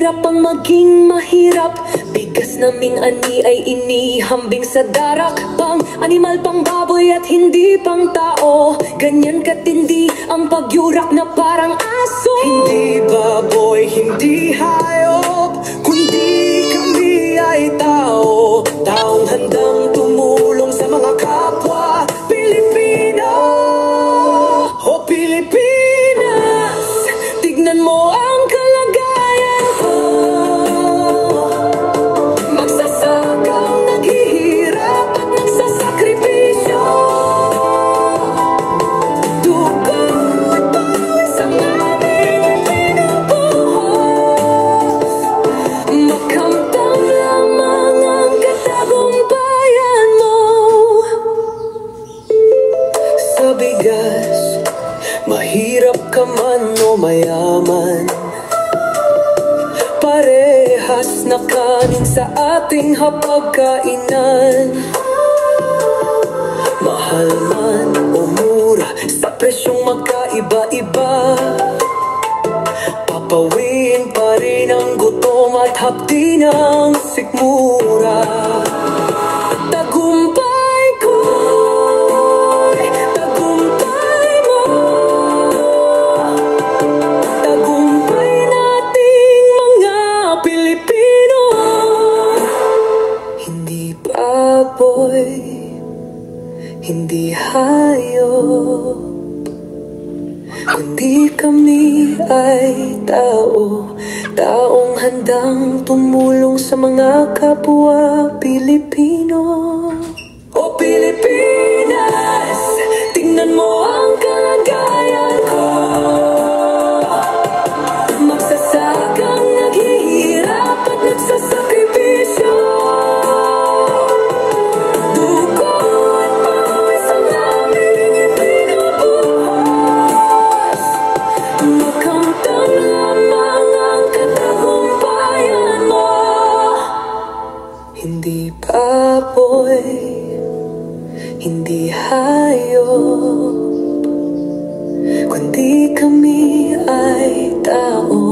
Mahirap ang maging mahirap. Bigas naming ani ay inihambing sa darak. Pang animal, pang baboy at hindi pang tao. Ganyan katindi ang pagyurak na parang aso. Hindi baboy, hindi hayop, kundi kami ay tao. Taong handang tumulong sa mga kapwa Pilipino. O Pilipinas, tignan mo ang kalagayan ko. Magsasakang naghihirap at nagsasakripisyo. Dugo at pawis ang aming pinubuhos. Makamtam lamang ang katagumpayan mo. Sa bigas, mahirap ka man o mayaman, parehas na kanin sa ating hapagkainan. Mahal man o mura, sa presyong magkaiba-iba, papawiin pa rin ang gutom at hapdi ng sikmura. Tagumpay ko'y tagumpay mo. Tagumpay nating mga Pilipino. Hindi baboy, hindi hayop, kundi kami ay tao. Taong handang tumulong sa mga kapwa Pilipino. O Pilipinas, tingnan mo ang kalagayan ko. Magsasakang naghihirap at nagsasakripisyo. Dugo at pawis ang aming pinubuhos. Makamtam lamang ang katagumpayan mo. Hindi baboy, hindi hayop, kundi kami ay tao.